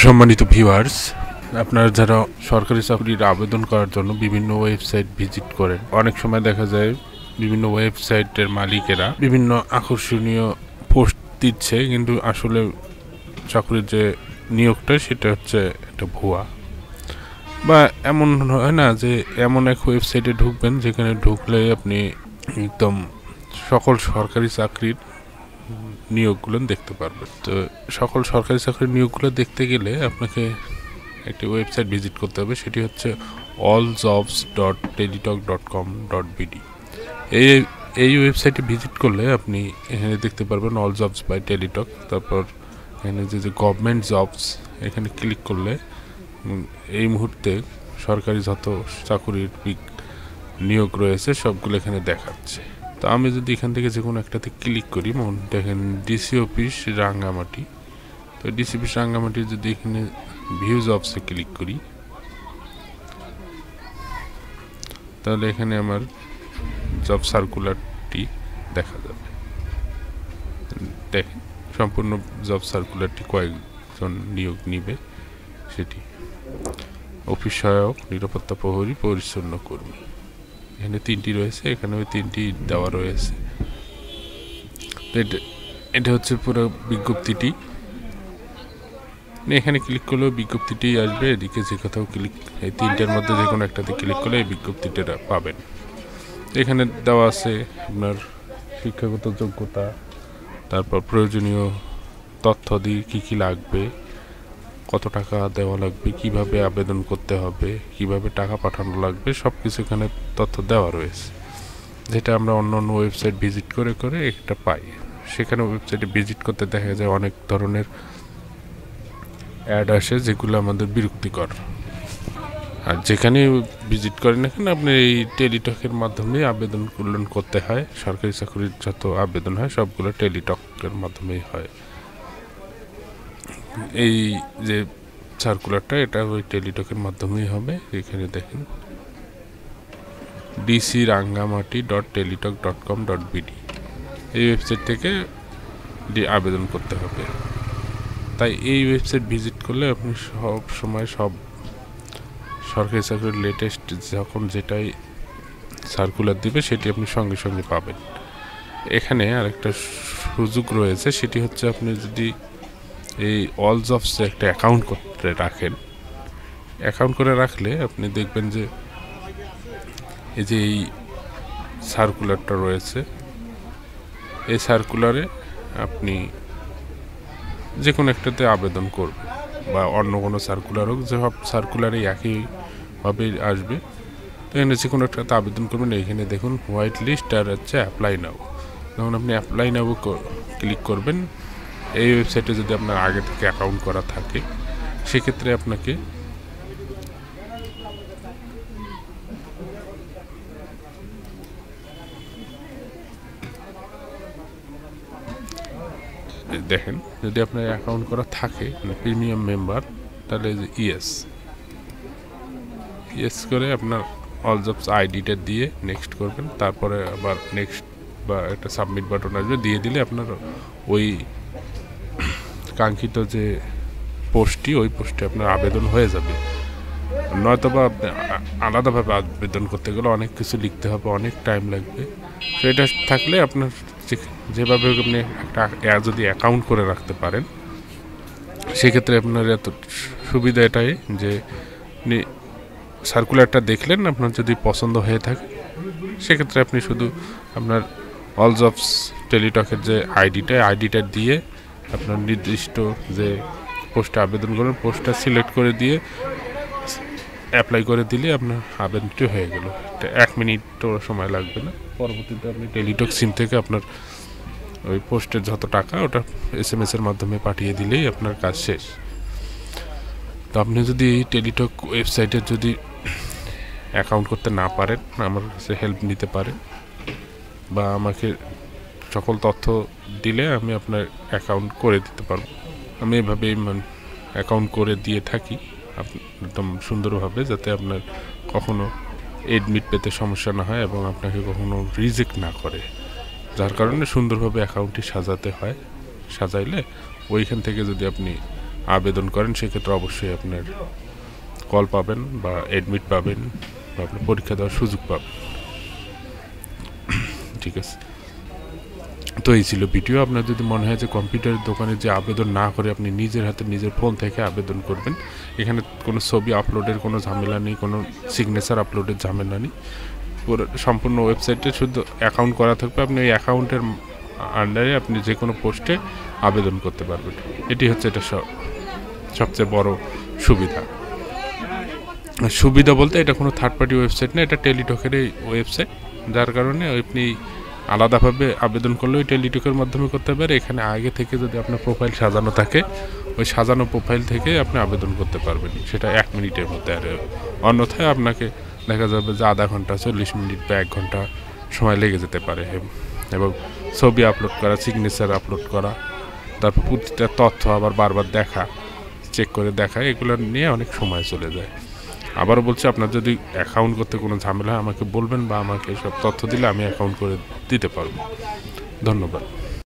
সম্মানিত ভিউয়ার্স, আপনারা যারা সরকারি চাকরির আবেদন করার জন্য বিভিন্ন ওয়েবসাইট ভিজিট করেন, অনেক সময় দেখা যায় বিভিন্ন ওয়েবসাইটের মালিকেরা বিভিন্ন আকর্ষণীয় পোস্ট দিচ্ছে, কিন্তু আসলে চাকরির যে নিয়োগটা সেটা হচ্ছে একটা ভুয়া। বা এমন হয় না যে এমন এক ওয়েবসাইটে ঢুকবেন যেখানে ঢুকলে আপনি একদম সকল সরকারি চাকরির নিয়োগগুলো দেখতে পারবেন। তো সকল সরকারি চাকরির নিয়োগগুলো দেখতে গেলে আপনাকে একটি ওয়েবসাইট ভিজিট করতে হবে, সেটি হচ্ছে alljobs.teletalk.com.bd। এই ওয়েবসাইটে ভিজিট করলে আপনি এখানে দেখতে পারবেন অল জবস বাই টেলিটক। তারপর এখানে যে গভর্নমেন্ট জবস, এখানে ক্লিক করলে এই মুহূর্তে সরকারি যত চাকরির নিয়োগ রয়েছে সবগুলো এখানে দেখাচ্ছে। তো আমি যদি এখান থেকে যে কোনো একটাতে ক্লিক করি, দেখেন ডিসি অফিস রাঙ্গামাটি। তো ডিসি অফিস রাঙ্গামাটি যদি এখানে ভিউ জবসে ক্লিক করি, তাহলে এখানে আমার জব সার্কুলারটি দেখা যাবে। দেখেন সম্পূর্ণ জব সার্কুলারটি কয়েকজন নিয়োগ নিবে, সেটি অফিস সহায়ক, নিরাপত্তা প্রহরী, পরিচ্ছন্ন কর্মী। এখানে তিনটি রয়েছে, এখানে ওই তিনটি দেওয়া রয়েছে। এটা হচ্ছে পুরো বিজ্ঞপ্তিটি। এখানে ক্লিক করলেও বিজ্ঞপ্তিটি আসবে, এদিকে যে কোথাও ক্লিক, এই তিনটের মধ্যে যে কোনো একটাতে ক্লিক করলে এই বিজ্ঞপ্তিটা পাবেন। এখানে দেওয়া আছে আপনার শিক্ষাগত যোগ্যতা, তারপর প্রয়োজনীয় তথ্যাদি কী কী লাগবে, কত টাকা দেওয়া লাগবে, কিভাবে আবেদন করতে হবে, কিভাবে টাকা পাঠানো লাগবে, সব কিছু এখানে তথ্য দেওয়া রয়েছে, যেটা আমরা অন্য অন্য ওয়েবসাইট ভিজিট করে করে একটা পাই। সেখানে ওয়েবসাইটে ভিজিট করতে দেখা যায় অনেক ধরনের অ্যাড আসে, যেগুলো আমাদের বিরক্তিকর। আর যেখানে ভিজিট করেন না কেন, আপনি এই টেলিটকের মাধ্যমে আবেদন করতে হয়। সরকারি চাকরির যত আবেদন হয় সবগুলো টেলিটকের মাধ্যমেই হয়। এই যে সার্কুলারটা, এটা ওই টেলিটকের মাধ্যমেই হবে। এখানে দেখেন dcrangamati.teletalk.com.bd, এই ওয়েবসাইট থেকে আবেদন করতে হবে। তাই এই ওয়েবসাইট ভিজিট করলে আপনি সব সময় সব সরকারি চাকরির লেটেস্ট যখন যেটাই সার্কুলার দিবে সেটি আপনি সঙ্গে সঙ্গে পাবেন। এখানে আরেকটা সুযোগ রয়েছে, সেটি হচ্ছে আপনি যদি এই অল জবসে একটা অ্যাকাউন্ট করে রাখেন, অ্যাকাউন্ট করে রাখলে আপনি দেখবেন যে এই যে এই সার্কুলারটা রয়েছে, এই সার্কুলারে আপনি যে কোনো একটাতে আবেদন করবেন, বা অন্য কোনো সার্কুলার হোক, যে সব সার্কুলারে একইভাবে আসবে। তো এখানে যে কোনো একটাতে আবেদন করবেন। এখানে দেখুন হোয়াইট লিস্ট আর হচ্ছে অ্যাপ্লাই নাও। যখন আপনি অ্যাপ্লাই নাও ক্লিক করবেন, এই ওয়েবসাইটে যদি আপনার আগে থেকে অ্যাকাউন্ট করা থাকে, সেক্ষেত্রে আপনাকে দেখেন, যদি আপনার অ্যাকাউন্ট করা থাকে, মানে প্রিমিয়াম মেম্বার, তাহলে ইয়েস করে আপনার অল জবস আইডিটা দিয়ে নেক্সট করবেন। তারপরে আবার নেক্সট বা একটা সাবমিট বাটন আসবে, দিয়ে দিলে আপনার ওই কাঙ্ক্ষিত যে পোস্টটি, ওই পোস্টে আপনার আবেদন হয়ে যাবে। নয়তোবা আপনি আলাদাভাবে আবেদন করতে গেলে অনেক কিছু লিখতে হবে, অনেক টাইম লাগবে। সেটা থাকলে আপনার যেভাবে আপনি একটা যদি অ্যাকাউন্ট করে রাখতে পারেন, সেক্ষেত্রে আপনার এত সুবিধা এটাই যে আপনি সার্কুলারটা দেখলেন, আপনার যদি পছন্দ হয়ে থাকে, সেক্ষেত্রে আপনি শুধু আপনার অল জবস টেলিটকের যে আইডিটা দিয়ে আপনার নির্দিষ্ট যে পোস্টে আবেদন করবেন, পোস্টটা সিলেক্ট করে দিয়ে অ্যাপ্লাই করে দিলে আপনার আবেদনটি হয়ে গেল। এটা 1 মিনিটও সময় লাগবে না। পরবর্তীতে আপনি টেলিটক সিম থেকে আপনার ওই পোস্টের যত টাকা, ওটা SMS এর মাধ্যমে পাঠিয়ে দিলেই আপনার কাজ শেষ। তো আপনি যদি টেলিটক ওয়েবসাইটে যদি অ্যাকাউন্ট করতে না পারেন, আমার কাছে হেল্প নিতে পারেন, বা আমাকে সকল তথ্য দিলে আমি আপনার অ্যাকাউন্ট করে দিতে পারবো। আমি এভাবেই অ্যাকাউন্ট করে দিয়ে থাকি একদম সুন্দরভাবে, যাতে আপনার কখনো এডমিট পেতে সমস্যা না হয় এবং আপনাকে কখনো রিজেক্ট না করে। যার কারণে সুন্দরভাবে অ্যাকাউন্টটি সাজাতে হয়। সাজাইলে ওইখান থেকে যদি আপনি আবেদন করেন সেক্ষেত্রে অবশ্যই আপনার কল পাবেন বা অ্যাডমিট পাবেন বা আপনি পরীক্ষা দেওয়ার সুযোগ পাবেন। ঠিক আছে, তো এই ছিল ভিডিও। আপনার যদি মনে হয় যে কম্পিউটারের দোকানে যে আবেদন না করে আপনি নিজের হাতে নিজের ফোন থেকে আবেদন করবেন, এখানে কোনো ছবি আপলোডের কোনো ঝামেলা নেই, কোনো সিগনেচার আপলোডের ঝামেলা নেই, পুরো সম্পূর্ণ ওয়েবসাইটে শুধু অ্যাকাউন্ট করা থাকবে, আপনি ওই অ্যাকাউন্টের আন্ডারে আপনি যে কোনো পোস্টে আবেদন করতে পারবেন। এটি হচ্ছে এটা সবচেয়ে বড় সুবিধা। সুবিধা বলতে এটা কোনো থার্ড পার্টি ওয়েবসাইট না, এটা টেলিটকেরই ওয়েবসাইট, যার কারণে আপনি আলাদাভাবে আবেদন করলে ওই টেলিটকের মাধ্যমে করতে পারে। এখানে আগে থেকে যদি আপনার প্রোফাইল সাজানো থাকে, ওই সাজানো প্রোফাইল থেকে আপনি আবেদন করতে পারবেন, সেটা 1 মিনিটের মধ্যে। আর অন্যথায় আপনাকে দেখা যাবে যে আধা ঘন্টা, 40 মিনিট বা 1 ঘন্টা সময় লেগে যেতে পারে। এবং ছবি আপলোড করা, সিগনেচার আপলোড করা, তারপর প্রতিটা তথ্য আবার বারবার দেখা, চেক করে দেখা, এগুলো নিয়ে অনেক সময় চলে যায়। আবারও বলছি, আপনার যদি অ্যাকাউন্ট করতে কোনো ঝামেলা হয় আমাকে বলবেন, বা আমাকে সব তথ্য দিলে আমি অ্যাকাউন্ট করে দিতে পারবো। ধন্যবাদ।